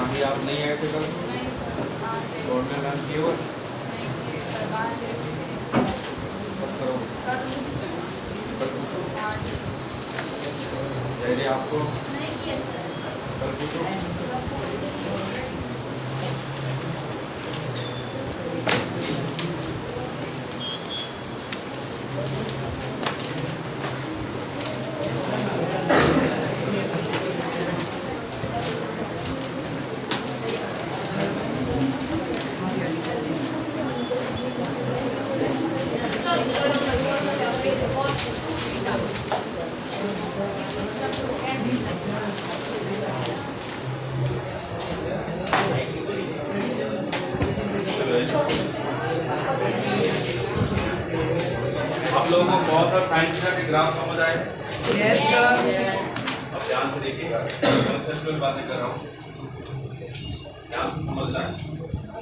अभी आप नहीं आए थे कल? नहीं सर, दौड़ने मैम किए हुए नहीं किए सर, बाहर गए थे। कब करो कल सर, कल पूछो हाँ जी। पहले आपको नहीं किए सर। कल पूछो आप लोगों को बहुत सारा साइंस के ग्राफ समझ आए? Yes sir. अब ध्यान से देखिएगा, कंसेप्चुअल बातें कर रहा हूँ, ध्यान से समझना है,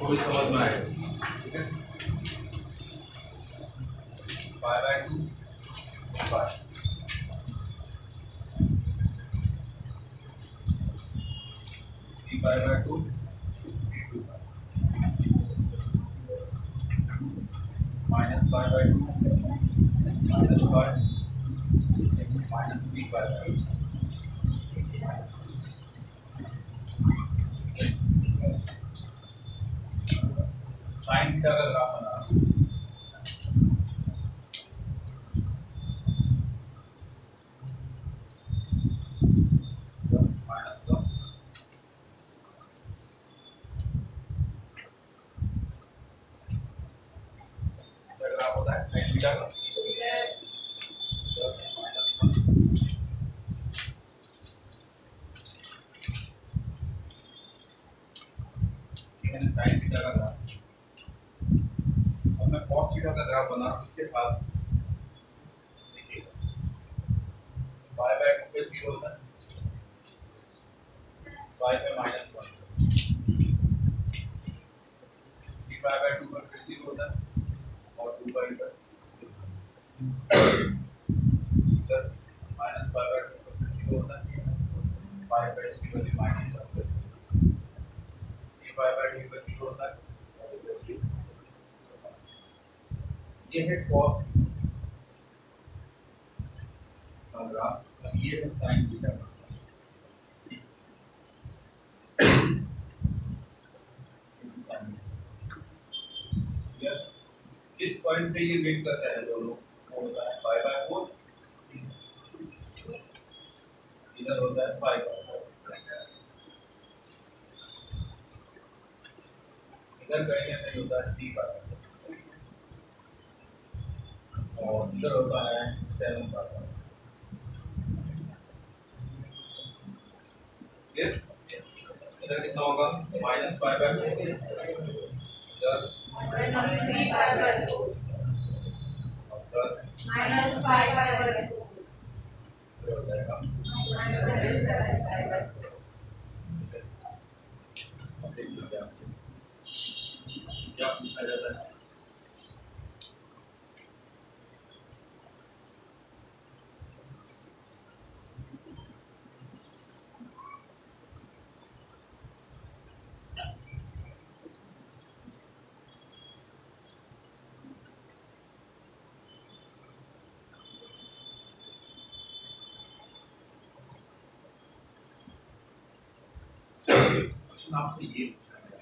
थोड़ी समझ में आएगा। ठीक है, 5/2 5 3/2 -5/2 -5 -3/2 साइन थीटा का ग्राफ बना ग्राफ होता है साइन थीटा का साइन थीटा का ग्राफ। अब मैं कॉस थीटा का ग्राफ बना इसके साथ देखिए 5/2 पे 0 होता है, 5 पे -1, 3/2 पर फिर 0 होता है और 2/2 पर -5/2 पर 0 होता है, 5 पर इसकी वैल्यू -1 होती है, 3/2 पर 0 होता है। ये है कॉस का ग्राफ, ये है साइन थीटा का। जिस पॉइंट पे ये मीट करता है दोनों, वो होता है 5/4, इधर होता है 5/4, इधर कहीं नहीं होता है 3/4 और इधर होता है 7/4। इधर कितना होगा -5/4, इधर -3/4, -5/2, हो जाएगा। क्या पूछा जाता है? आपसे ये पूछा गया है।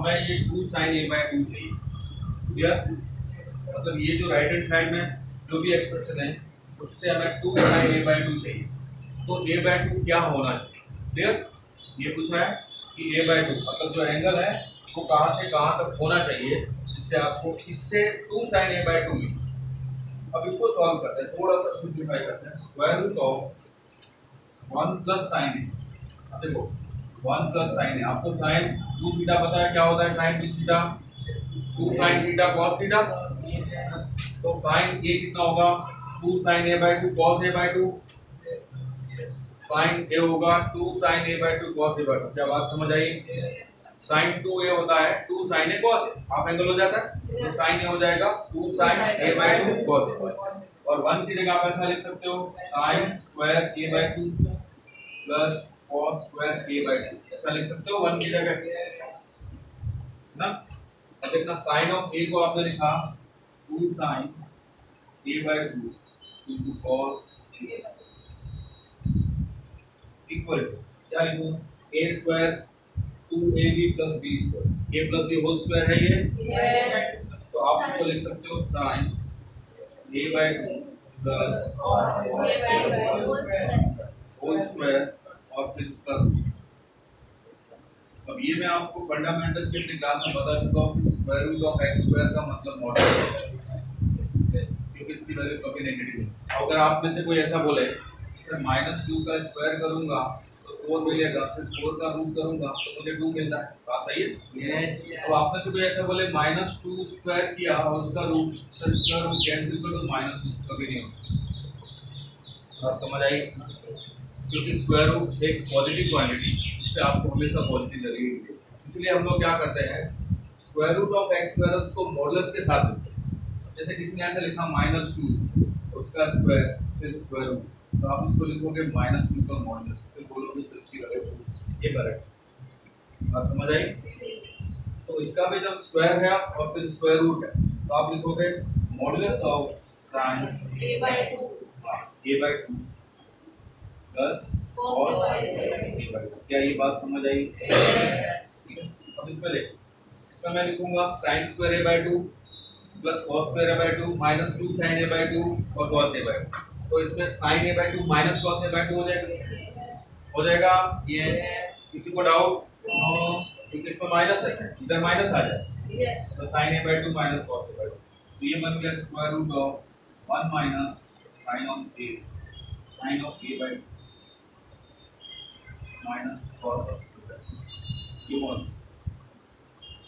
हमें ये 2 sin a by 2 चाहिए। क्लियर? मतलब ये जो राइट हैंड साइड में जो भी एक्सप्रेशन है उससे हमें 2 sin a by 2 चाहिए। तो a by 2 क्या होना चाहिए? क्लियर? ये पूछा है कि a by 2 मतलब जो एंगल है वो कहाँ से कहाँ तक होना चाहिए जिससे आपको इससे 2 sin a by 2 मिले। अब इसको सॉल्व करते हैं, थोड़ा सा सिंपलीफाई करते हैं। Square root of 1 plus sine A, देखो 1 प्लस साइन ए, आपको साइन 2 थीटा पता है क्या होता है sine 2 theta, 2 sine theta cos theta. तो साइन ए कितना होगा 2 sine A by 2 cos A by 2, sine A होगा 2 sine A by 2 cos A by 2। क्या बात समझ आई? साइन 2a होता है 2 sine A cos A, half angle हो जाता है तो साइन ए हो जाएगा 2 साइन ए बाय 2 कॉस ए, और 1 की जगह आप ऐसा लिख सकते हो sine square A by 2 plus cos square A by 2, ऐसा लिख सकते हो 1 की जगह ना। अब देखना साइन ऑफ ए को आपने लिखा 2 sine A by 2 into cos A equal क्या लिखूं a square 2ab plus b square, a plus b whole square है ये, तो आप इसको लिख सकते हो sine a by 2 plus whole square और फिर इसका रूट। अब ये मैं आपको फंडामेंटल से अपनी क्लास में बता चुका हूँ कि square root of x square का मतलब मॉडुलस है, क्योंकि इसकी वैल्यू कभी नेगेटिव है। अगर आप में से कोई ऐसा बोले सर -2 का स्क्वायर करूंगा तो 4 मिलेगा, फिर 4 का रूट करूंगा तो मुझे 2 मिलता है, बात सही है? अब आप में से कोई ऐसा बोले -2 स्क्वायर किया और उसका root sir square root cancel कर दो -2, कभी नहीं होता। बात समझ आई? क्योंकि स्क्वायर रूट एक पॉजिटिव क्वांटिटी, इससे आपको हमेशा पॉजिटिव लगेगी, इसलिए हम लोग क्या करते हैं square root of x square उसको मॉडुलस के साथ लिखते हैं। जैसे किसी ने ऐसा लिखा -2 उसका स्क्वायर फिर स्क्वायर रूट, तो आप इसको लिखोगे -2 का मॉडुलस, फिर बोलोगे सर इसकी वैल्यू, ये करेक्ट। आप समझ आई? तो इसका भी जब स्क्वायर है और फिर स्क्वायर रूट है तो आप लिखोगे modulus of sine a by 2 a/2 plus cos a/2। क्या ये बात समझ आई? अब इसमें देख, इसमें मैं लिखूंगा sine square a/2 plus cos square a/2 minus 2 sine a/2 और cos a/2। तो इसमें sin a/2 minus cos a/2 हो जाएगा। किसी को डाउट? क्योंकि इसमें माइनस है, इधर माइनस आ जाए तो sin a/2 minus cos a/2, तो ये बन गया square root of 1 minus sine of a by minus cos of a। ये वन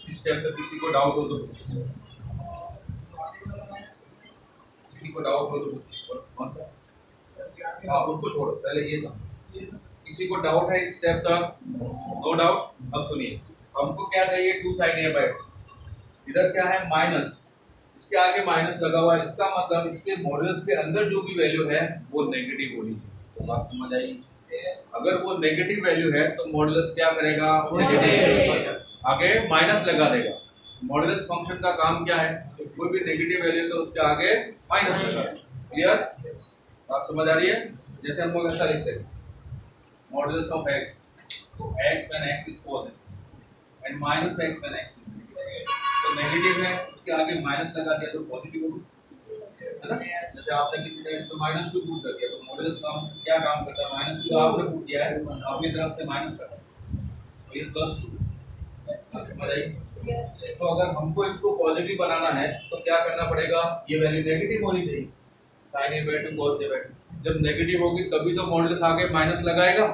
इस स्टेप तक किसी को डाउट हो तो आप उसको छोड़ो, पहले ये समझो। किसी को डाउट है इस स्टेप तक? No doubt. अब सुनिए, हमको क्या चाहिए 2 sin a by 2, इधर क्या है माइनस, इसके आगे माइनस लगा हुआ है, इसका मतलब इसके मॉडुलस के अंदर जो भी वैल्यू है वो नेगेटिव होनी चाहिए। तो बात समझ आई? अगर वो नेगेटिव वैल्यू है तो मॉडुलस क्या करेगा? आगे माइनस लगा देगा। मॉडुलस फंक्शन का काम क्या है? कोई भी नेगेटिव वैल्यू तो उसके आगे माइनस लगा। क्लियर? बात समझ आ रही है? जैसे हम लोग ऐसा लिखते हैं मॉडुलस ऑफ x, तो x when x is positive and minus x when x is negative, तो नेगेटिव है उसके आगे माइनस लगा दिया तो पॉजिटिव होगी, है ना? जैसे आपने किसी ने इसको -2 पुट कर दिया तो मॉडुलस काम क्या काम करता है? -2 आपने पुट किया है, अपनी तरफ से माइनस कर तो ये +2। समझ आई? तो अगर हमको इसको पॉजिटिव बनाना है तो क्या करना पड़ेगा? ये वैल्यू नेगेटिव होनी चाहिए, sin a/2 cos a/2। जब नेगेटिव होगी तभी तो मॉडुलस आगे माइनस लगाएगा,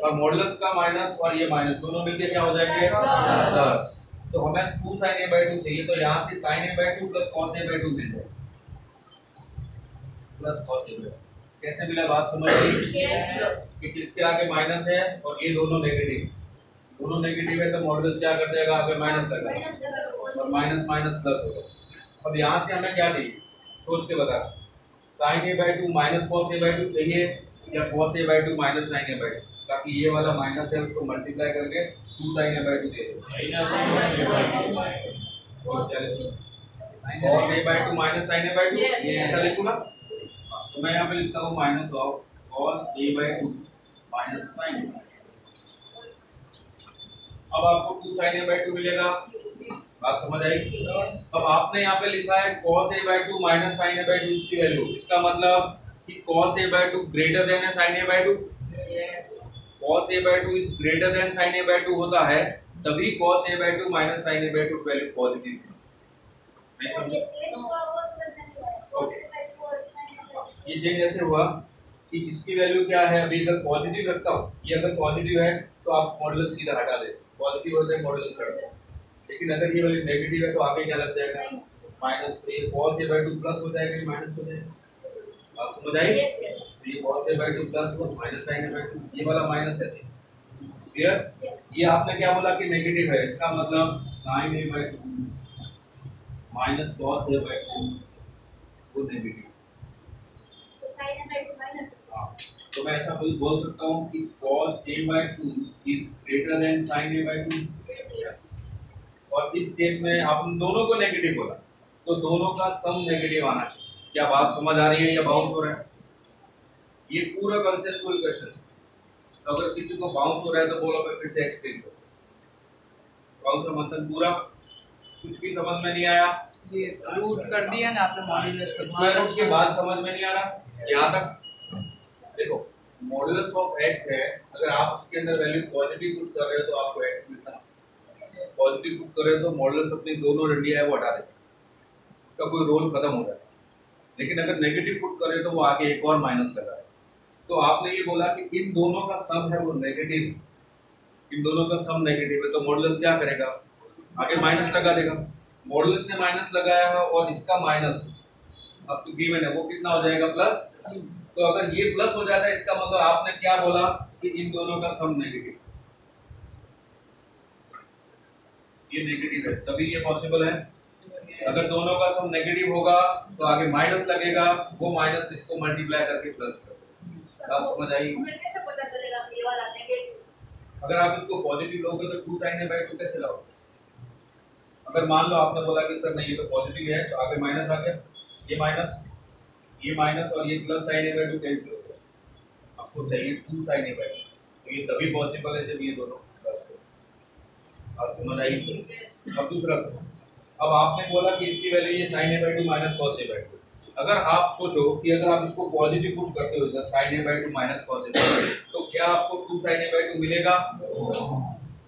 और मॉडुलस का माइनस और ये माइनस दोनों मिलके क्या हो जाएंगे? प्लस। तो हमें 2 sin a/2 चाहिए, तो यहाँ से sin a/2 plus cos a/2 मिल जाए, प्लस cos a/2। कैसे मिला? बात समझ आई? क्योंकि इसके आगे माइनस है और ये दोनों नेगेटिव है तो मॉडुलस क्या कर देगा? आगे माइनस लगाएगा और माइनस माइनस प्लस होगा। अब यहाँ से हमें क्या चाहिए? सोच के बता, sin a/2 minus cos a/2 चाहिए या cos a/2 minus sin a/2, ताकि ये वाला माइनस है उसको मल्टीप्लाई करके 2 sin a/2 दे दो। cos a/2 minus sin a/2 ऐसा लिखूँ ना, तो मैं यहाँ पे लिखता हूँ minus of cos a/2 minus sin। अब आपको 2 sin a/2 मिलेगा, बात समझ आई? अब आपने यहाँ पे लिखा है cos a/2 minus sin a/2 इसकी वैल्यू, इसका मतलब कि cos a/2 ग्रेटर देन है sin a/2। cos a/2 is greater than sin a/2 होता है तभी cos a/2 minus sin a/2 value positive है। ये चेंज ऐसे हुआ कि इसकी वैल्यू क्या है, अभी अगर पॉजिटिव रखता हूँ, ये अगर पॉजिटिव है तो आप मॉडुलस सीधा हटा दे, पॉजिटिव होता है मॉडुलस हटा दे। लेकिन अगर ये वैल्यू नेगेटिव है तो आगे क्या लग जाएगा, -3 cos a/2 प्लस हो जाएगा, ये माइनस हो जाएगा। बात समझ आई? ये cos a/2 प्लस हो माइनस sin a/2, ये वाला माइनस ऐसे, क्लियर? ये आपने क्या बोला कि नेगेटिव है, इसका मतलब sin a/2 minus cos a/2 वो नेगेटिव। तो मैं ऐसा बोल सकता हूँ कि cos a/2 is greater than sin a/2, और इस केस में आपने दोनों को नेगेटिव बोला तो दोनों का सम नेगेटिव आना चाहिए। क्या बात समझ आ रही है या बाउंस हो रहा है? ये पूरा कंसेप्चुअल क्वेश्चन। तो अगर किसी को बाउंस हो रहा है तो बोलो, मैं फिर से एक्सप्लेन करूँ। बाउंस का मतलब पूरा कुछ भी समझ में नहीं आया, ये रूट कर दिया ना आपने मॉड्यूलस स्क्वायर रूट के बाद समझ में नहीं आ रहा। यहाँ तक देखो, मॉडुलस ऑफ x है, अगर आप उसके अंदर वैल्यू पॉजिटिव पुट कर रहे हो तो आपको x मिलता है, पॉजिटिव पुट कर रहे हो तो मॉडुलस अपनी दोनों रंडिया है वो हटा देते, उसका कोई रोल खत्म हो जाता है। लेकिन अगर नेगेटिव पुट कर रहे हो तो वो आगे एक और माइनस लगा है। तो आपने ये बोला कि इन दोनों का सम है वो नेगेटिव, इन दोनों का सम नेगेटिव है, तो मॉडुलस क्या करेगा, आगे माइनस लगा देगा। मॉडुलस ने माइनस लगाया है और इसका माइनस अब तो गिवन है, वो कितना हो जाएगा, प्लस। तो अगर ये प्लस हो जाता है इसका मतलब आपने क्या बोला कि इन दोनों का सम नेगेटिव, ये नेगेटिव है तभी ये पॉसिबल है। अगर दोनों का सम नेगेटिव होगा तो आगे माइनस लगेगा, वो माइनस इसको मल्टीप्लाई करके प्लस कर देगा। बात समझ आई? हमें कैसे पता चलेगा कि ये वाला नेगेटिव? अगर आप इसको पॉजिटिव लोगे तो 2 sin a/2 कैसे लाओगे? अगर मान लो आपने बोला कि सर नहीं ये तो पॉजिटिव है, तो आगे माइनस आ गया, ये माइनस और ये प्लस sin a/2 कैंसिल हो गया, आपको चाहिए 2 sin a/2। तो ये तभी पॉसिबल है जब ये दोनों प्लस हो। आप समझ आई? अब दूसरा, अब आपने बोला कि इसकी वैल्यू ये sin a/2 minus cos a/2। अगर आप सोचो कि अगर आप इसको पॉजिटिव पुट करते हो इधर sin a/2 minus cos a/2, तो क्या आपको 2 sin a/2 मिलेगा?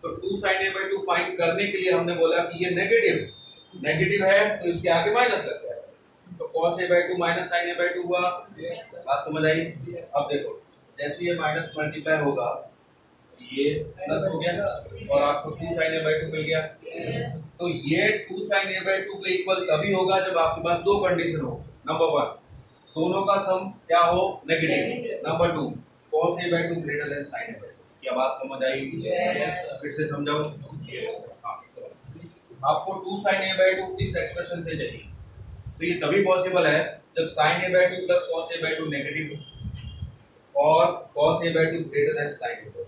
तो 2 sin a/2 फाइंड करने के लिए हमने बोला कि ये नेगेटिव है तो इसके आगे माइनस लगता है, तो cos a/2 minus sin a/2 हुआ। बात समझ आई? अब देखो, जैसे ये माइनस मल्टीप्लाई होगा ये प्लस हो गया और आपको 2 sin a/2 मिल गया। तो ये 2 sin a/2 के इक्वल तभी होगा जब आपके पास दो कंडीशन हो, नंबर 1 दोनों का सम क्या हो, negative, number 2 cos a/2 greater than sin a/2। क्या बात समझ आई? फिर से समझाओ। आपको 2 sin a/2 इस एक्सप्रेशन से चाहिए, तो ये तभी पॉसिबल है जब sin a/2 plus cos a/2 negative हो और cos a/2 greater than sin a/2,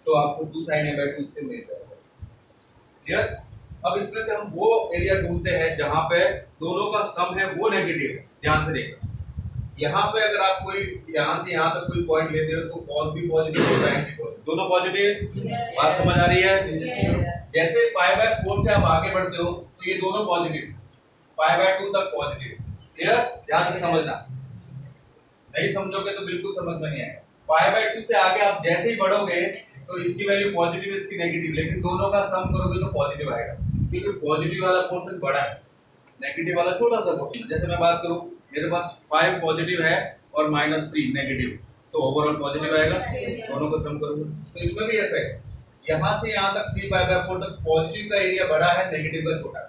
तो आपको 2 sin a/2 इससे मिल जाएगा। क्लियर? अब इसमें से हम वो एरिया ढूंढते हैं जहां पे दोनों का सम है वो नेगेटिव है। ध्यान से देखो, यहाँ पे अगर आप कोई यहाँ से यहाँ तक कोई पॉइंट लेते हो तो cos भी पॉजिटिव और sin भी पॉजिटिव, दोनों पॉजिटिव। बात समझ आ रही है? जैसे π/4 से आप आगे बढ़ते हो तो ये दोनों पॉजिटिव, π/2 तक पॉजिटिव। क्लियर? ध्यान से समझना, नहीं समझोगे तो बिल्कुल समझ में नहीं आएगा। π/2 से आगे आप जैसे ही बढ़ोगे तो इसकी वैल्यू पॉजिटिव, इसकी नेगेटिव, लेकिन दोनों का सम करोगे तो पॉजिटिव आएगा, क्योंकि पॉजिटिव वाला पोर्शन बड़ा है, नेगेटिव वाला छोटा सा पोर्शन। जैसे मैं बात करूं, मेरे पास 5 पॉजिटिव है और -3 नेगेटिव, तो ओवरऑल पॉजिटिव आएगा, दोनों को सम करोगे। तो इसमें भी ऐसा है, यहाँ से यहाँ तक 3π/4 तक पॉजिटिव का एरिया बड़ा है, नेगेटिव का छोटा है।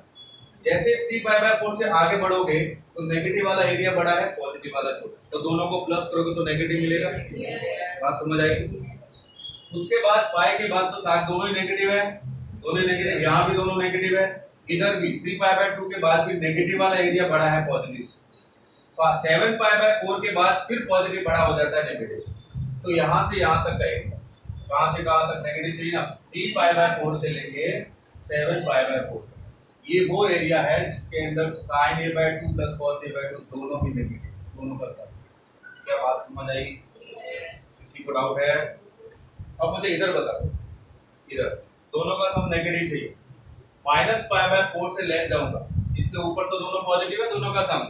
जैसे 3π/4 से आगे बढ़ोगे तो नेगेटिव वाला एरिया बड़ा है, पॉजिटिव वाला छोटा, तो दोनों को प्लस करोगे तो नेगेटिव मिलेगा। बात समझ आएगी? उसके बाद पाई के बाद तो साथ दोनों ही नेगेटिव है, दोनों नेगेटिव, यहाँ भी दोनों नेगेटिव है, इधर भी 3π/2 के बाद भी नेगेटिव वाला एरिया बड़ा है पॉजिटिव, 7π/4 के बाद फिर पॉजिटिव बड़ा हो जाता है नेगेटिव। तो यहाँ से यहाँ तक का एरिया, कहाँ से कहाँ तक नेगेटिव चाहिए ना, 3π/4 से लेके 7π/4, ये वो एरिया है जिसके अंदर sin a/2 plus cos a/2 दोनों भी नेगेटिव, दोनों का सम। क्या बात समझ आई? किसी को डाउट है? अब मुझे इधर बता दो, इधर दोनों का सम नेगेटिव चाहिए, -π/4 से लेस जाऊंगा, इससे ऊपर तो दोनों पॉजिटिव है, दोनों का सम।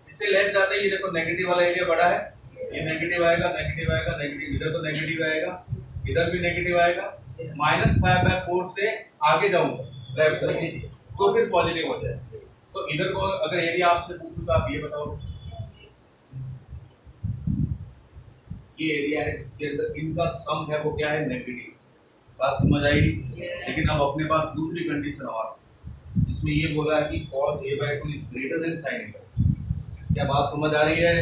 इससे लेस जाते ही ये देखो नेगेटिव वाला एरिया बड़ा है, ये नेगेटिव आएगा, नेगेटिव आएगा, नेगेटिव, इधर तो नेगेटिव आएगा, इधर भी नेगेटिव आएगा। -π/4 से आगे जाऊंगा लेफ्ट साइड तो फिर पॉजिटिव हो जाए। तो इधर को अगर एरिया आपसे पूछूं तो आप ये बताओ, ये एरिया है जिसके अंदर इनका सम है वो क्या है, नेगेटिव। बात समझ आई? लेकिन अब अपने पास दूसरी कंडीशन और जिसमें ये बोला है कि cos a/2 is greater than sin a/2। क्या बात समझ आ रही है?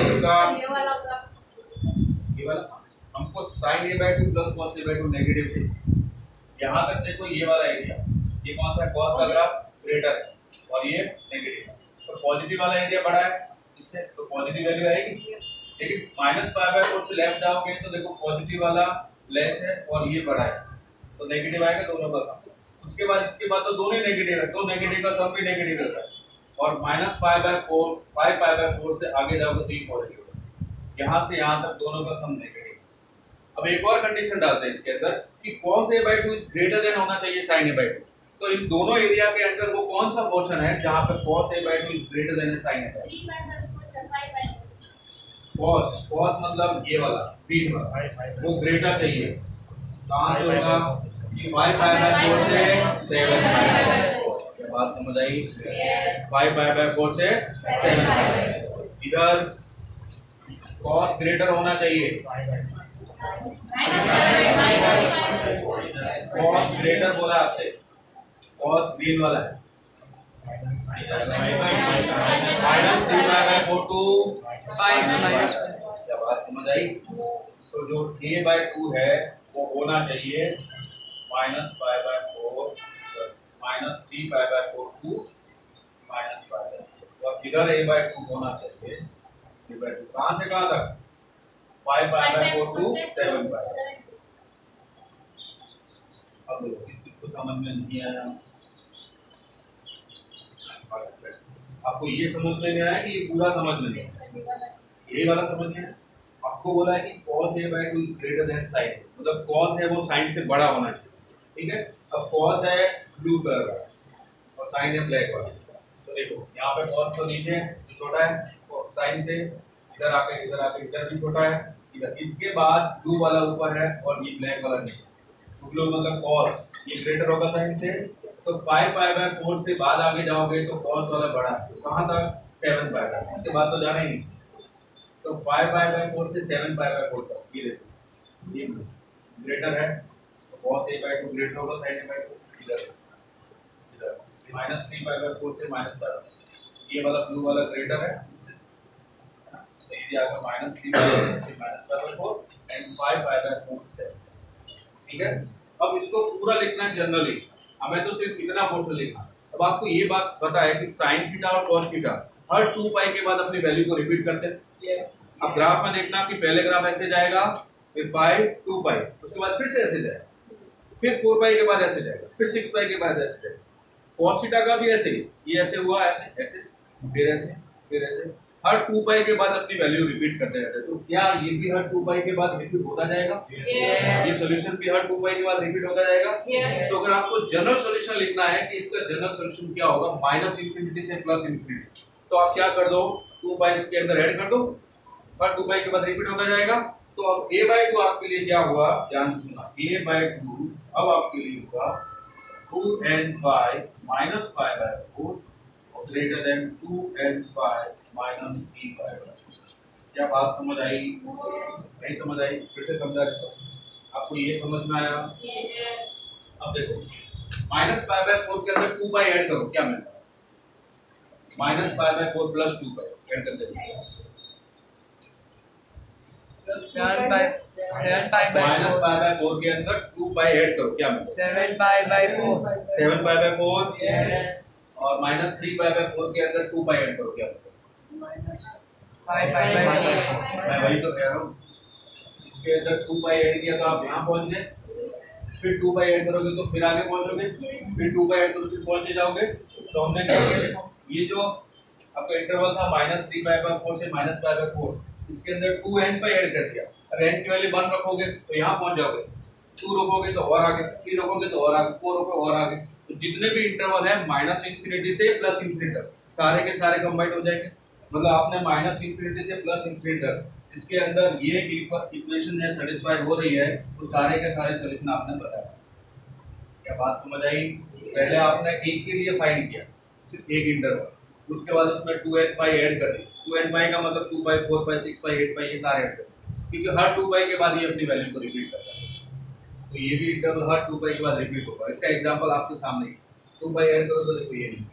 इसका ये वाला हमको sin a/2 plus cos a/2 negative से यहाँ तक देखो, ये वाला एरिया, ये कौन सा है, cos का ग्राफ ग्रेटर है और ये नेगेटिव है, तो पॉजिटिव वाला एरिया बड़ा है, इससे तो पॉजिटिव वैल्यू आएगी। लेकिन -π/4 से लेफ्ट जाओगे तो देखो पॉजिटिव वाला लेस है और ये बड़ा है, तो नेगेटिव आएगा दोनों का सम। उसके बाद इसके बाद तो दोनों ही नेगेटिव है, तो नेगेटिव का सम भी नेगेटिव रहता है। और -π/4 5π/4 से आगे जाओगे तो ये पॉजिटिव है, यहाँ से यहाँ तक दोनों का सम नेगेटिव। अब एक और कंडीशन डालते हैं इसके अंदर कि cos a/2 is greater than होना चाहिए sin a/2। तो इन दोनों एरिया के अंदर वो कौन सा पोर्शन है जहाँ पे cos a/2 is greater than sin a/2? cos मतलब ये वाला बीच वाला वो ग्रेटर चाहिए, कहाँ से होगा, 5π/4 से 7π/4। क्या बात समझ आई? 5π/4 से 7π/4। इधर cos ग्रेटर होना चाहिए, cos ग्रेटर बोला आपसे, cos ग्रीन वाला है, -3π/4 टू 5। क्या बात समझ आई? तो जो a/2 है वो होना चाहिए -π/4 -3π/4 टू -π/4, और इधर a/2 होना चाहिए a/2 कहाँ से कहाँ तक, 5π/4 टू 7π। अब इसको समझ में नहीं आया, आपको ये समझ में नहीं आया कि ये पूरा समझ में नहीं आया, ये वाला समझ में आया। आपको बोला है कि cos a/2 is greater than sin, मतलब cos है वो sin से बड़ा होना चाहिए, ठीक है। अब cos है ब्लू कलर का और sin है ब्लैक वाला, तो देखो यहाँ पे cos तो नीचे जो छोटा है और sin से इधर आके इधर भी छोटा है, इधर इसके बाद ब्लू वाला ऊपर है और ये ब्लैक वाला नीचे। ब्लू मतलब cos, ये ग्रेटर होगा sin से, तो 5π/4 से बाद आगे जाओगे तो cos वाला बड़ा है, तो कहाँ तक 7π, इसके बाद तो जाना ही नहीं। तो 5π/4 से 7π/4 तक ये देखो, ये ग्रेटर है, तो cos a/2 ग्रेटर होगा sin a/2, इधर -3π/4 से -π, ये वाला ब्लू वाला ग्रेटर है, तो ये आएगा -3π/4 से -π/4 एंड 5π/4 से, ठीक है। अब इसको पूरा लिखना है जनरली, हमें तो सिर्फ इतना पोर्शन लिखना। अब आपको ये बात पता है कि sin थीटा और cos थीटा हर 2π के बाद अपनी वैल्यू को रिपीट करते हैं। yes. अब ग्राफ में देखना कि पहले ग्राफ ऐसे जाएगा, फिर पाई 2π, उसके बाद फिर से ऐसे जाएगा, फिर 4π के बाद ऐसे जाएगा, फिर 6π के बाद ऐसे जाएगा। cos थीटा का भी ऐसे ही, ये ऐसे हुआ, ऐसे ऐसे फिर ऐसे फिर ऐसे, हर 2π के बाद अपनी वैल्यू रिपीट करते रहते हैं। तो क्या ये भी हर 2π के बाद रिपीट होता जाएगा? ये सोल्यूशन भी हर 2π के बाद रिपीट होता जाएगा। तो अगर आपको जनरल सोल्यूशन लिखना है कि इसका जनरल सोल्यूशन क्या होगा, -∞ से +∞, तो आप क्या कर दो, 2π इसके अंदर ऐड कर दो, हर 2π के बाद रिपीट होता जाएगा। तो अब a/2 आपके लिए क्या हुआ, ध्यान से सुना, a/2 अब आपके लिए होगा 2n π-π/4 ग्रेटर देन 2n π-3π। क्या बात समझ आई? नहीं समझ आई? फिर से समझा देता हूं, आपको ये समझ में आया? अब देखो -π/4 के अंदर 2π ऐड करो, क्या मिलता है, -π/4 + 2π ऐड कर देंगे, -π/4 के अंदर 2π ऐड करो, क्या मिलता है, 7π/4 7π/4 और -3π/4 के अंदर 2π ऐड करो, क्या मिलता है, 5π/4। मैं वही तो कह रहा हूँ, इसके अंदर 2π ऐड किया तो आप यहाँ पहुँच गए, फिर 2π ऐड करोगे तो फिर आगे पहुँचोगे, फिर 2π ऐड करो फिर पहुँचते जाओगे। तो हमने क्या किया, देखो ये जो आपका इंटरवल था -3π/4 से -π/4, इसके अंदर 2n ऐड कर दिया। अगर n की वैल्यू 1 रखोगे तो यहाँ पहुँच जाओगे, 2 रखोगे तो और आगे, 3 रखोगे तो और आगे, 4 रखोगे और आगे, तो जितने भी इंटरवल है माइनस इंफिनिटी से प्लस इंफिनिटी तक सारे के सारे कंबाइंड हो जाएंगे। मतलब आपने माइनस इंफिनिटी से प्लस इंफिनिटी तक इसके अंदर ये इक्वेशन है सेटिस्फाई हो रही है तो सारे के सारे सॉल्यूशन आपने बताया। क्या बात समझ आई? पहले आपने एक के लिए फाइंड किया सिर्फ एक इंटरवल, उसके बाद उसमें 2n पाई ऐड कर दी। 2n पाई का मतलब 2 पाई 4 पाई 6 पाई 8 पाई ये सारे ऐड कर दी, क्योंकि हर 2 पाई के बाद ये अपनी वैल्यू को रिपीट करता है। तो ये भी इंटरवल हर 2 पाई के बाद रिपीट होगा। इसका एग्जांपल आपके सामने ही 2 पाई ऐड करो तो देखो ये नहीं।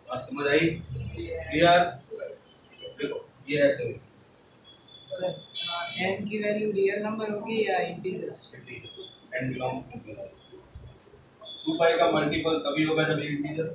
बात समझ आई? क्लियर? देखो ये है सर n की वैल्यू रियल नंबर होगी या इंटीजर्स? n बिलोंग्स टू 2 पाई का मल्टीपल तभी होगा जब ये इंटीजर।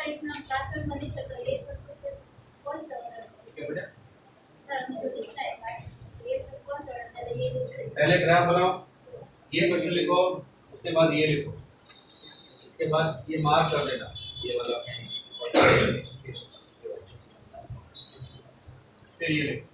इसमें हम क्लास में मनी करते ये सब कुछ कौन सा क्या बेटा? सर मुझे लिखना है ये सब कौन सा ये पहले ग्राफ बनाओ, ये क्वेश्चन लिखो, उसके बाद ये लिखो, इसके बाद ये मार्क कर देना ये वाला, फिर ये लिखो।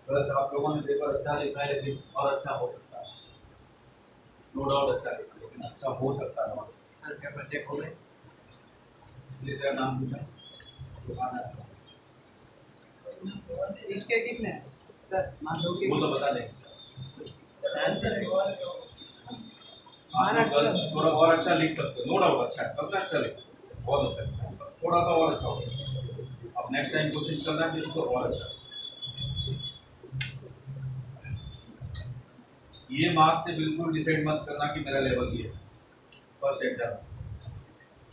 बस आप लोगों ने पेपर अच्छा लिखा है लेकिन और अच्छा हो सकता है, नो डाउट अच्छा लिखा लेकिन अच्छा हो सकता है। सर पेपर चेक हो गए इसलिए तेरा नाम पूछा दुकान है इसके कितने हैं सर? मान लो कि वो तो बता देंगे। थोड़ा और अच्छा लिख सकते हो, नो डाउट अच्छा है, सबने अच्छा लिखा, बहुत अच्छा लिखा, थोड़ा सा और अच्छा होगा। अब नेक्स्ट टाइम कोशिश करना है कि इसको और अच्छा। ये मार्क्स से बिल्कुल डिसाइड मत करना कि मेरा लेवल ये है। फर्स्ट एग्जाम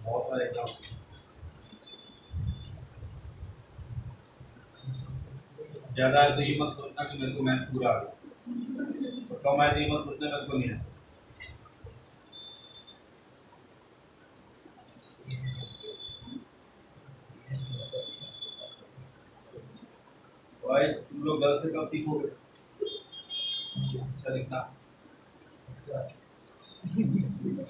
बहुत सारे एग्जाम ज़्यादा है तो ये मत सोचना कि मेरे को मैथ्स पूरा आ गया, कम है तो ये मत सोचना मेरे को नहीं है। बॉयज तुम लोग गर्ल्स से कब सीखोगे अच्छा लिखना?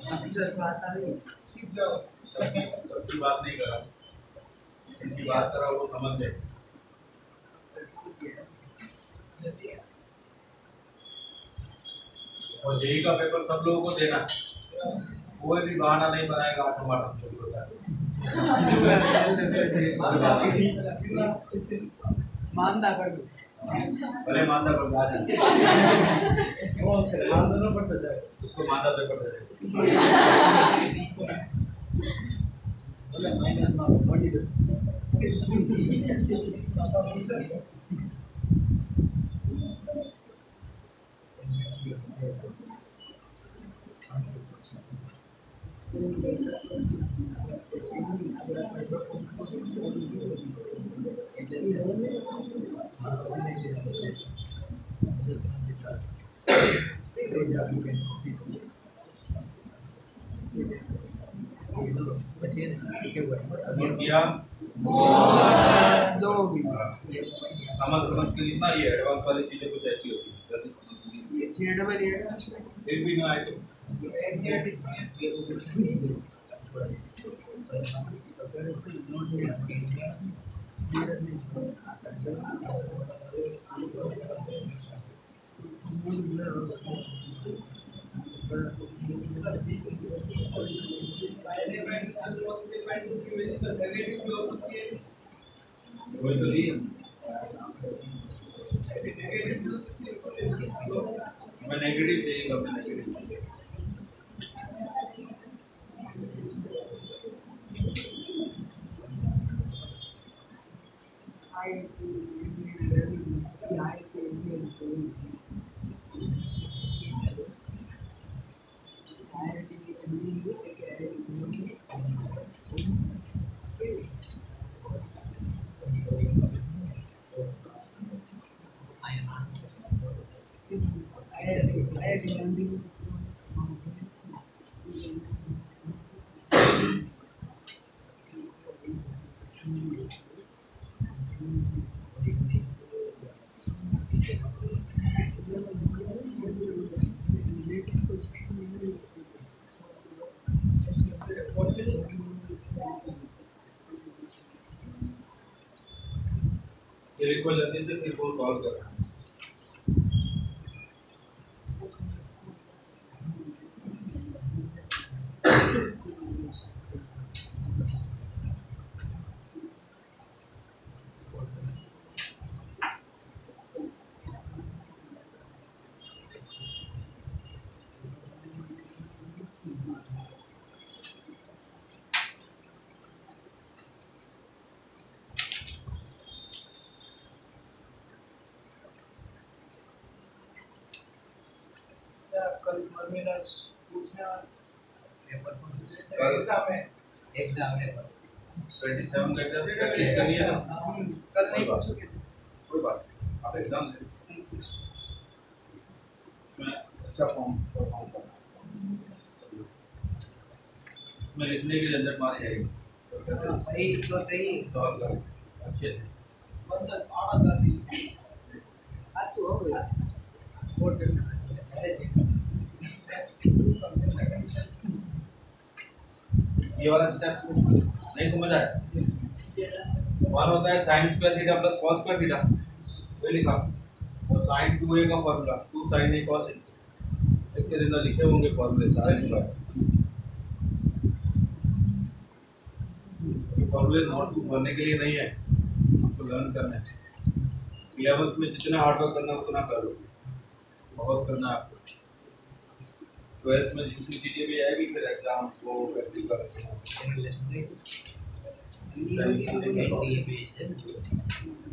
अक्सर बात आ रही सीख जाओ, सबकी बात नहीं कर रहा, इनकी बात कर रहा वो समझ गए। और जेई का पेपर सब लोगों को देना, कोई भी बहाना नहीं बनाएगा ऑटोमेटिक जो भी होता है। मानता कर दो भले मानता पर आ जाए मानना पड़ता है उसको मानता पेपर दे दे। किया दो भी समझ के लिखना, ये एडवांस वाली चीजें कुछ ऐसी होती है जल्दी समझ ये छह डबल ये फिर भी ना आए तो वही तो लिए हमें नेगेटिव चाहिए, हमें नेगेटिव ये लिखो जल्दी से, फिर वो सॉल्व करना है। सर कल फॉर्मूलाज पूछने कल एग्जाम है 27 का एग्जाम प्रैक्टिस करिए ना, कल नहीं पूछोगे कोई बात नहीं, आप एग्जाम दें। मैं अच्छा फॉर्म परफॉर्म करना, मैं लिखने की झंझट मारी जाएगी, भाई तो चाहिए सॉल्व करें अच्छे से। आज तो हो गया वोट करना ये वाला स्टेप नहीं समझ आया? वन होता है sine square theta plus cos square theta, ये लिखा, और साइन 2a का formula 2 sin a cos a, इसके अंदर लिखे होंगे फॉर्मूले सारे लिखा है। ये फॉर्मूले नोट बुक भरने के लिए नहीं है, आपको लर्न करना है। 11th में जितना हार्ड वर्क करना है उतना कर लो, बहुत करना है आपको। 12th में जितनी चीज़ें भी आएगी फिर एग्जाम को प्रैक्टिकल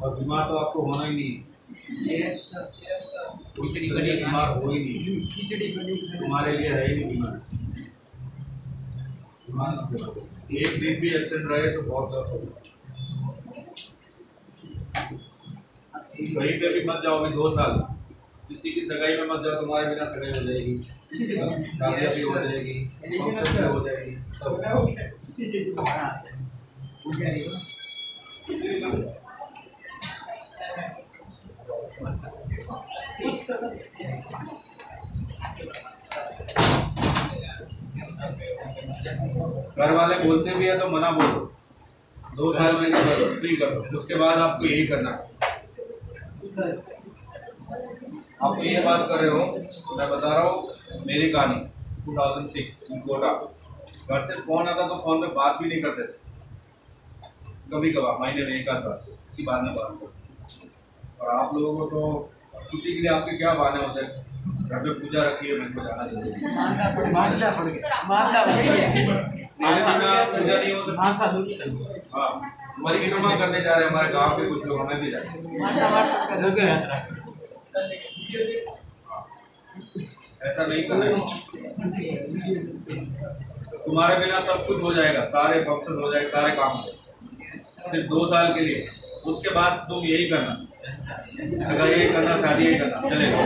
और बीमार तो आपको होना ही नहीं, यस सर कोई बीमार हो ही नहीं, खिचड़ी बनी तुम्हारे लिए है ही नहीं बीमार। बीमार मत हो, एक दिन भी एब्सेंट रहे तो बहुत दर्द होगा। कहीं पे भी मत जाओ अभी 2 साल, किसी की सगाई में मत जाओ, तुम्हारे बिना सगाई हो जाएगी, शादी भी हो जाएगी, फंक्शन भी हो जाएगी, सब घर वाले बोलते भी है तो मना बोलो, 2 साल में फ्री कर दो, उसके बाद आपको यही करना है। आप ये बात कर रहे हो, मैं बता रहा हूँ मेरी कहानी 2006 कोटा, घर से फोन आता तो फोन पे बात भी नहीं करते थे, कभी कभार महीने में 1 आध बार, उसकी बाद में बात करते। और आप लोगों को तो छुट्टी के लिए आपके क्या बहाने होते हैं, घर पे पूजा रखी है, मेरे को जाना चाहिए, पूजा नहीं हो तो हाँ, हमारी विक्रमा करने जा रहे हैं हमारे गांव के कुछ लोग, हमें भी जाए, ऐसा नहीं करना है। तुम्हारे बिना सब कुछ हो जाएगा, सारे फंक्शन हो जाएंगे, सारे काम हो जाएंगे, सिर्फ 2 साल के लिए, उसके बाद तुम यही करना, अगर यही करना शादी यही करना चलेगा।